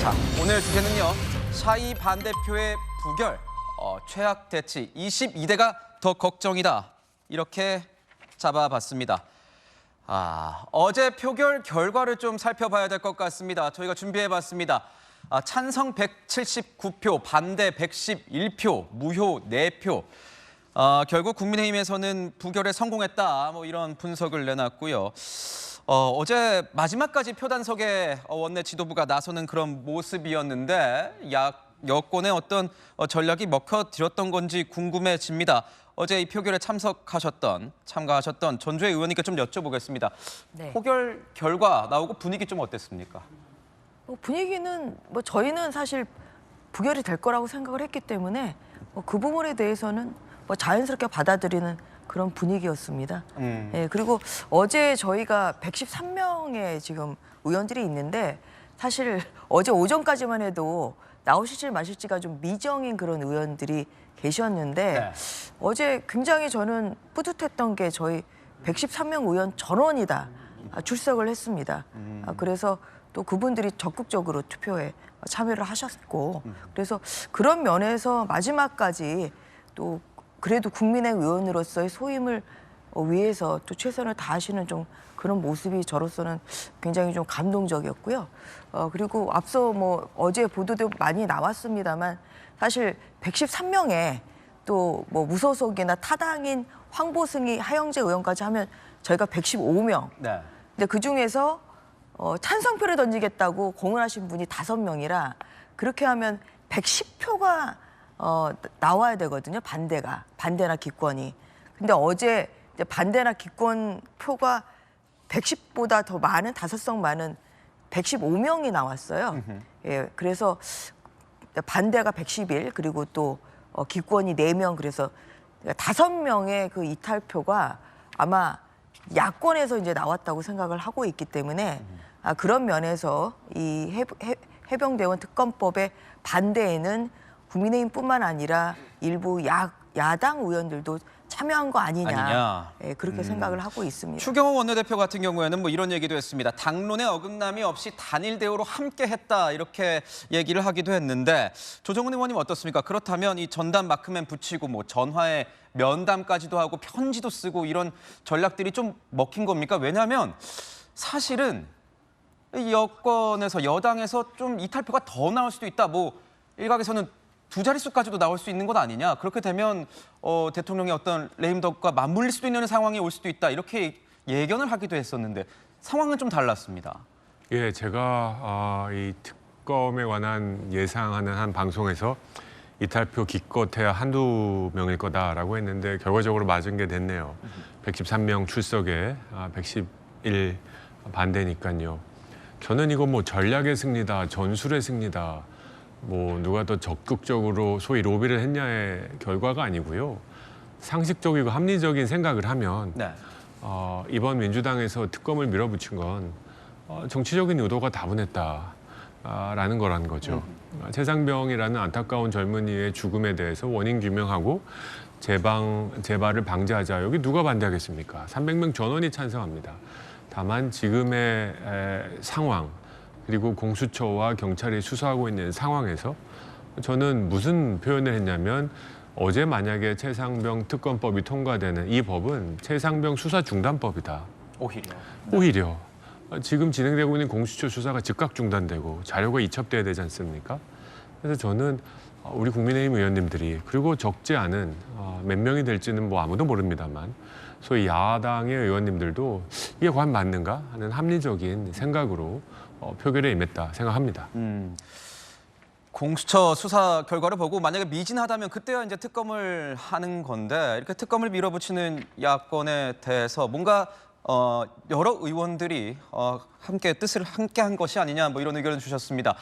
자, 오늘 주제는요. 샤이 반대표의 부결, 최악 대치 22대가 더 걱정이다. 이렇게 잡아봤습니다. 어제 표결 결과를 좀 살펴봐야 될 것 같습니다. 저희가 준비해봤습니다. 찬성 179표, 반대 111표, 무효 4표. 결국 국민의힘에서는 부결에 성공했다. 뭐 이런 분석을 내놨고요. 어제 마지막까지 표단속에 원내 지도부가 나서는 그런 모습이었는데 여권의 어떤 전략이 먹혀들었던 건지 궁금해집니다. 어제 이 표결에 참가하셨던 전주의 의원님께 좀 여쭤보겠습니다. 네. 표결 결과 나오고 분위기 좀 어땠습니까? 분위기는 저희는 사실 부결이 될 거라고 생각을 했기 때문에 그 부분에 대해서는 자연스럽게 받아들이는 그런 분위기였습니다. 예, 그리고 어제 저희가 113명의 지금 의원들이 있는데 사실 어제 오전까지만 해도 나오실지 마실지가 좀 미정인 그런 의원들이 계셨는데 네. 어제 굉장히 저는 뿌듯했던 게 저희 113명 의원 전원이 다 출석을 했습니다. 그래서 또 그분들이 적극적으로 투표에 참여를 하셨고 그래서 그런 면에서 마지막까지 또 그래도 국민의 의원으로서의 소임을 위해서 또 최선을 다하시는 좀 그런 모습이 저로서는 굉장히 좀 감동적이었고요. 그리고 앞서 어제 보도도 많이 나왔습니다만 사실 113명에 또 무소속이나 타당인 황보승희 하영재 의원까지 하면 저희가 115명. 네. 근데 그 중에서 찬성표를 던지겠다고 공언하신 분이 5명이라 그렇게 하면 110표가 나와야 되거든요. 반대나 기권이. 근데 어제 이제 반대나 기권 표가 110보다 더 많은 5석 많은 115명이 나왔어요. 예, 그래서 반대가 111 그리고 또 기권이 4명 그래서 5명의 그 이탈표가 아마 야권에서 이제 나왔다고 생각을 하고 있기 때문에 그런 면에서 이 해병대원 특검법의 반대에는 국민의힘뿐만 아니라 일부 야당 의원들도 참여한 거 아니냐. 예, 그렇게 생각을 하고 있습니다. 추경호 원내대표 같은 경우에는 이런 얘기도 했습니다. 당론의 어긋남이 없이 단일 대우로 함께했다 이렇게 얘기를 하기도 했는데 조정훈 의원님 어떻습니까? 그렇다면 이 전담 마크맨 붙이고 전화에 면담까지도 하고 편지도 쓰고 이런 전략들이 좀 먹힌 겁니까? 왜냐하면 사실은 여권에서 여당에서 좀 이탈표가 더 나올 수도 있다. 일각에서는 2자릿수까지도 나올 수 있는 것 아니냐. 그렇게 되면 대통령의 어떤 레임덕과 맞물릴 수도 있는 상황이 올 수도 있다. 이렇게 예견을 하기도 했었는데 상황은 좀 달랐습니다. 예, 제가 이 특검에 관한 예상하는 한 방송에서 이탈표 기껏해야 한두 명일 거다라고 했는데 결과적으로 맞은 게 됐네요. 113명 출석에 111 반대니까요. 저는 이거 전략의 승리다, 전술의 승리다. 누가 더 적극적으로 소위 로비를 했냐의 결과가 아니고요. 상식적이고 합리적인 생각을 하면 네. 이번 민주당에서 특검을 밀어붙인 건 정치적인 의도가 다분했다라는 거라는 거죠. 최상병이라는 안타까운 젊은이의 죽음에 대해서 원인 규명하고 재발을 방지하자. 여기 누가 반대하겠습니까? 300명 전원이 찬성합니다. 다만 지금의 상황 그리고 공수처와 경찰이 수사하고 있는 상황에서 저는 무슨 표현을 했냐면 어제 만약에 최상병 특검법이 통과되는 이 법은 최상병 수사 중단법이다. 오히려 지금 진행되고 있는 공수처 수사가 즉각 중단되고 자료가 이첩돼야 되지 않습니까? 그래서 저는 우리 국민의힘 의원님들이 그리고 적지 않은 몇 명이 될지는 아무도 모릅니다만 소위 야당의 의원님들도 이게 과연 맞는가 하는 합리적인 생각으로 표결에 임했다 생각합니다. 공수처 수사 결과를 보고 만약에 미진하다면 그때야 이제 특검을 하는 건데 이렇게 특검을 밀어붙이는 야권에 대해서 뭔가 여러 의원들이 함께 뜻을 함께한 것이 아니냐 이런 의견을 주셨습니다.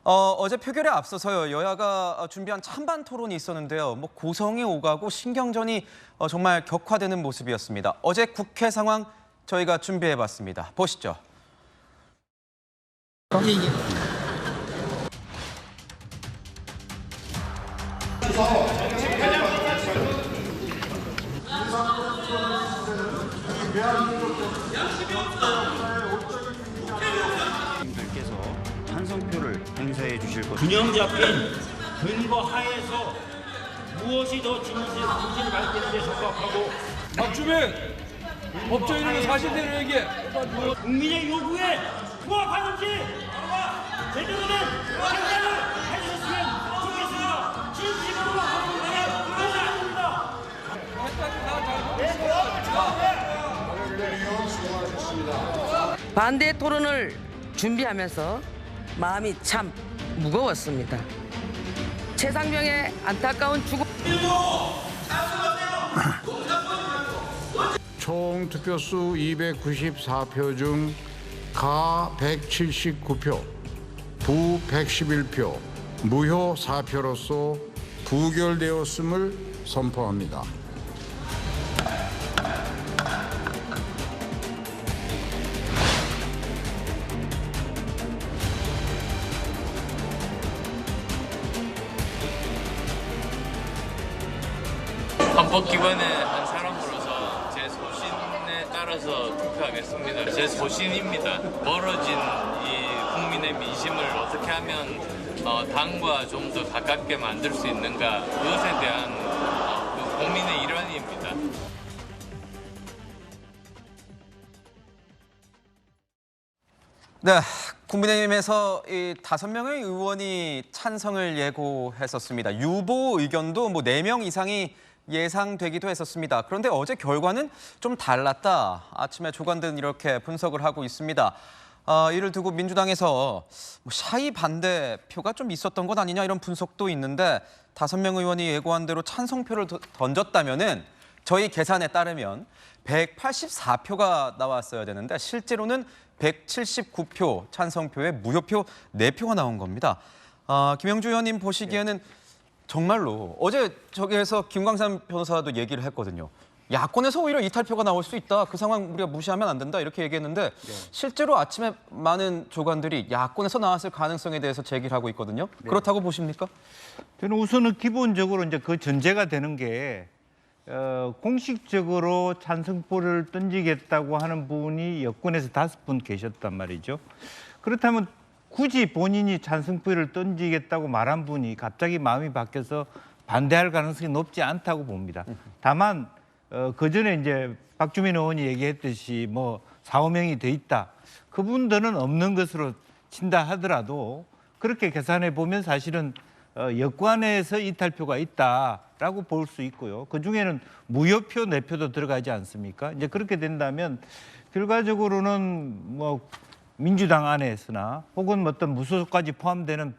어제 표결에 앞서서요 여야가 준비한 찬반 토론이 있었는데요. 고성이 오가고 신경전이 정말 격화되는 모습이었습니다. 어제 국회 상황 저희가 준비해봤습니다. 보시죠. 님들께서 찬성표를 행사해 해 주실 것입니다. 균형 잡힌 근거 하에서 무엇이 더 진실을 밝히는 데 적합하고 박주민 법조인으로 사실대로 얘기해. 국민의 요구에 부합하는지 제대로 된 판단을 해주셨으면 좋겠습니다. 진심으로 하는 것이 아닙니다. 반대 토론을 준비하면서 마음이 참 무거웠습니다. 최상병의 안타까운 죽음. 총 투표수 294표 중 가 179표, 부 111표, 무효 4표로서 부결되었음을 선포합니다. 헌법기관의 한 사람으로서 제 소신에 따라서 투표하겠습니다. 제 소신입니다. 멀어진 이 국민의 민심을 어떻게 하면 당과 좀 더 가깝게 만들 수 있는가, 그것에 대한 그 고민의 일환입니다. 네, 국민의힘에서 이 5명의 의원이 찬성을 예고했었습니다. 유보 의견도 뭐 4명 이상이 예상되기도 했었습니다. 그런데 어제 결과는 좀 달랐다. 아침에 조간든 이렇게 분석을 하고 있습니다. 이를 두고 민주당에서 샤이 반대표가 좀 있었던 것 아니냐 이런 분석도 있는데 5명 의원이 예고한 대로 찬성표를 던졌다면은 저희 계산에 따르면 184표가 나왔어야 되는데 실제로는 179표 찬성표에 무효표 4표가 나온 겁니다. 김영주 의원님 보시기에는 정말로 어제 저기에서 김광삼 변호사도 얘기를 했거든요. 야권에서 오히려 이탈표가 나올 수 있다. 그 상황 우리가 무시하면 안 된다. 이렇게 얘기했는데 실제로 아침에 많은 조간들이 야권에서 나왔을 가능성에 대해서 제기를 하고 있거든요. 그렇다고 보십니까? 저는 우선은 기본적으로 이제 그 전제가 되는 게 공식적으로 찬성표를 던지겠다고 하는 분이 여권에서 5분 계셨단 말이죠. 그렇다면 굳이 본인이 찬성표를 던지겠다고 말한 분이 갑자기 마음이 바뀌어서 반대할 가능성이 높지 않다고 봅니다. 다만 그 전에 이제 박주민 의원이 얘기했듯이 뭐 4, 5명이 돼 있다. 그분들은 없는 것으로 친다 하더라도 그렇게 계산해 보면 사실은 여권에서 이탈표가 있다라고 볼 수 있고요. 그 중에는 무효표 4표도 들어가지 않습니까? 이제 그렇게 된다면 결과적으로는 뭐 민주당 안에서나 혹은 어떤 무소속까지 포함되는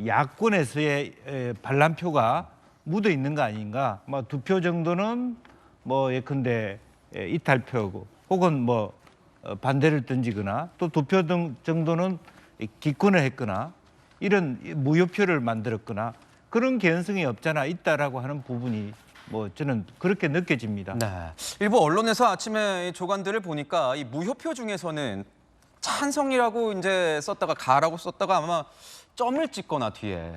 야권에서의 반란표가 묻어 있는 거 아닌가? 뭐 2표 정도는 뭐 예컨대 이탈표고 혹은 뭐 반대를 던지거나 또 2표 정도는 기권을 했거나 이런 무효표를 만들었거나 그런 개연성이 없잖아 있다라고 하는 부분이 뭐 저는 그렇게 느껴집니다. 네. 일부 언론에서 아침에 조간들을 보니까 이 무효표 중에서는 찬성이라고 이제 썼다가 가라고 썼다가 아마 점을 찍거나 뒤에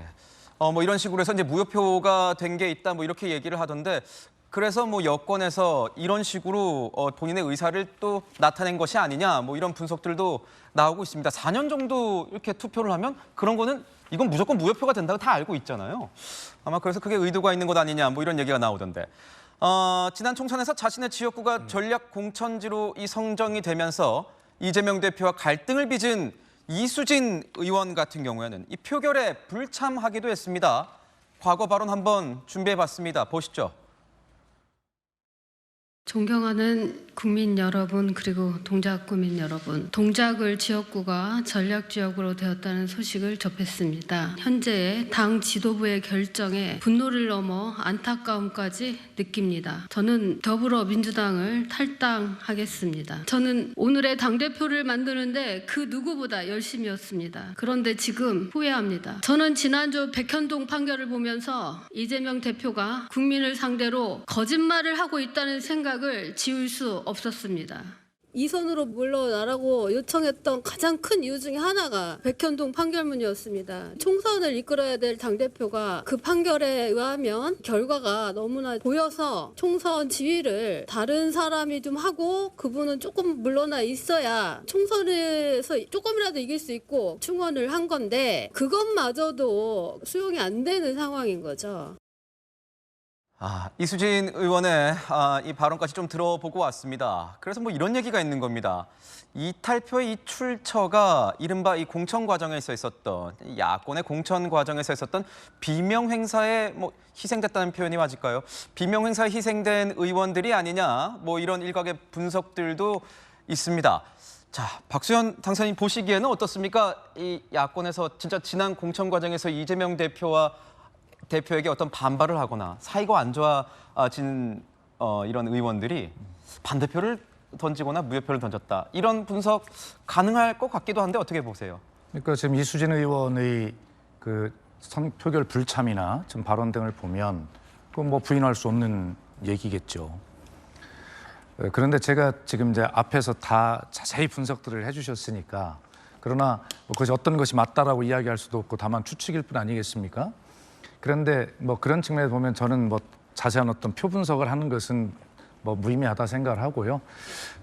뭐 이런 식으로 해서 이제 무효표가 된 게 있다 뭐 이렇게 얘기를 하던데 그래서 뭐 여권에서 이런 식으로 본인의 의사를 또 나타낸 것이 아니냐 뭐 이런 분석들도 나오고 있습니다. 4년 정도 이렇게 투표를 하면 그런 거는 이건 무조건 무효표가 된다고 다 알고 있잖아요. 아마 그래서 그게 의도가 있는 것 아니냐 뭐 이런 얘기가 나오던데. 지난 총선에서 자신의 지역구가 전략 공천지로 이 성정이 되면서 이재명 대표와 갈등을 빚은 이수진 의원 같은 경우에는 이 표결에 불참하기도 했습니다. 과거 발언 한번 준비해봤습니다. 보시죠. 존경하는 국민 여러분 그리고 동작구민 여러분, 동작을 지역구가 전략지역으로 되었다는 소식을 접했습니다. 현재의 당 지도부의 결정에 분노를 넘어 안타까움까지 느낍니다. 저는 더불어민주당을 탈당하겠습니다. 저는 오늘의 당대표를 만드는데 그 누구보다 열심이었습니다. 그런데 지금 후회합니다. 저는 지난주 백현동 판결을 보면서 이재명 대표가 국민을 상대로 거짓말을 하고 있다는 생각을 지울 수 없었습니다. 이선으로 물러나라고 요청했던 가장 큰 이유 중에 하나가 백현동 판결문이었습니다. 총선을 이끌어야 될 당대표가 그 판결에 의하면 결과가 너무나 보여서 총선 지휘를 다른 사람이 좀 하고 그분은 조금 물러나 있어야 총선에서 조금이라도 이길 수 있고 충원을 한 건데 그것마저도 수용이 안 되는 상황인 거죠. 이수진 의원의 이 발언까지 좀 들어보고 왔습니다. 그래서 뭐 이런 얘기가 있는 겁니다. 이탈표의 이 출처가 이른바 이 공천 과정에서 있었던 야권의 공천 과정에서 있었던 비명 행사에 뭐 희생됐다는 표현이 맞을까요? 비명 행사에 희생된 의원들이 아니냐 뭐 이런 일각의 분석들도 있습니다. 자, 박수현 당선인 보시기에는 어떻습니까? 이 야권에서 진짜 지난 공천 과정에서 이재명 대표에게 어떤 반발을 하거나 사이가 안 좋아진 이런 의원들이 반대표를 던지거나 무효표를 던졌다. 이런 분석 가능할 것 같기도 한데 어떻게 보세요? 그러니까 지금 이수진 의원의 그 표결 불참이나 지금 발언 등을 보면 그건 뭐 부인할 수 없는 얘기겠죠. 그런데 제가 지금 이제 앞에서 다 자세히 분석들을 해주셨으니까 그러나 뭐 그것이 어떤 것이 맞다라고 이야기할 수도 없고 다만 추측일 뿐 아니겠습니까? 그런데 뭐 그런 측면에서 보면 저는 뭐 자세한 어떤 표 분석을 하는 것은 뭐 무의미하다 생각을 하고요.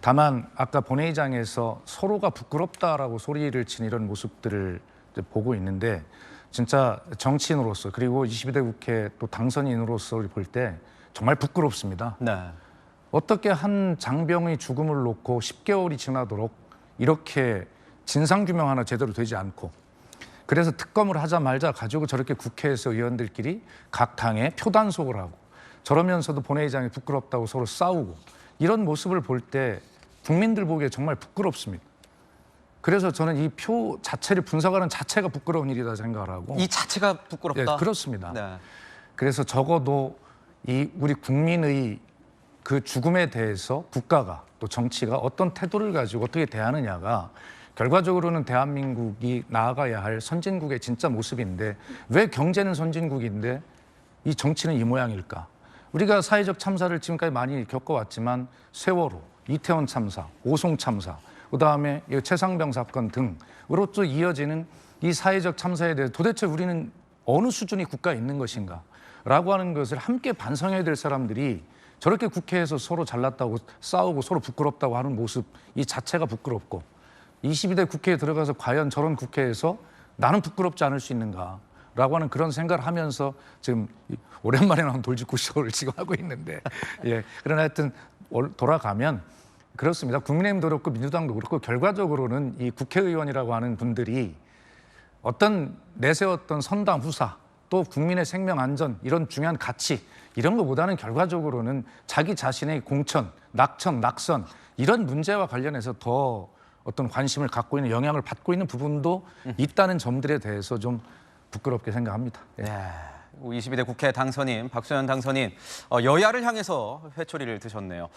다만 아까 본회의장에서 서로가 부끄럽다라고 소리를 친 이런 모습들을 이제 보고 있는데 진짜 정치인으로서 그리고 22대 국회 또 당선인으로서 볼 때 정말 부끄럽습니다. 네. 어떻게 한 장병의 죽음을 놓고 10개월이 지나도록 이렇게 진상규명 하나 제대로 되지 않고 그래서 특검을 하자 말자 가지고 저렇게 국회에서 의원들끼리 각 당에 표단속을 하고 저러면서도 본회의장이 부끄럽다고 서로 싸우고 이런 모습을 볼 때 국민들 보기에 정말 부끄럽습니다. 그래서 저는 이 표 자체를 분석하는 자체가 부끄러운 일이다 생각을 하고 이 자체가 부끄럽다? 네, 그렇습니다. 네. 그래서 적어도 이 우리 국민의 그 죽음에 대해서 국가가 또 정치가 어떤 태도를 가지고 어떻게 대하느냐가 결과적으로는 대한민국이 나아가야 할 선진국의 진짜 모습인데 왜 경제는 선진국인데 이 정치는 이 모양일까? 우리가 사회적 참사를 지금까지 많이 겪어왔지만 세월호, 이태원 참사, 오송 참사, 그다음에 최상병 사건 등으로 또 이어지는 이 사회적 참사에 대해서 도대체 우리는 어느 수준의 국가에 있는 것인가? 라고 하는 것을 함께 반성해야 될 사람들이 저렇게 국회에서 서로 잘났다고 싸우고 서로 부끄럽다고 하는 모습 이 자체가 부끄럽고 22대 국회에 들어가서 과연 저런 국회에서 나는 부끄럽지 않을 수 있는가라고 하는 그런 생각을 하면서 지금 오랜만에 나온 돌직구 쇼를 지금 하고 있는데 그러나 하여튼 돌아가면 그렇습니다. 국민의힘도 그렇고 민주당도 그렇고 결과적으로는 이 국회의원이라고 하는 분들이 어떤 내세웠던 선당 후사 또 국민의 생명 안전 이런 중요한 가치 이런 것보다는 결과적으로는 자기 자신의 공천, 낙천, 낙선 이런 문제와 관련해서 더 어떤 관심을 갖고 있는 영향을 받고 있는 부분도 있다는 점들에 대해서 좀 부끄럽게 생각합니다. 22대 국회 당선인 박수현 당선인 여야를 향해서 회초리를 드셨네요.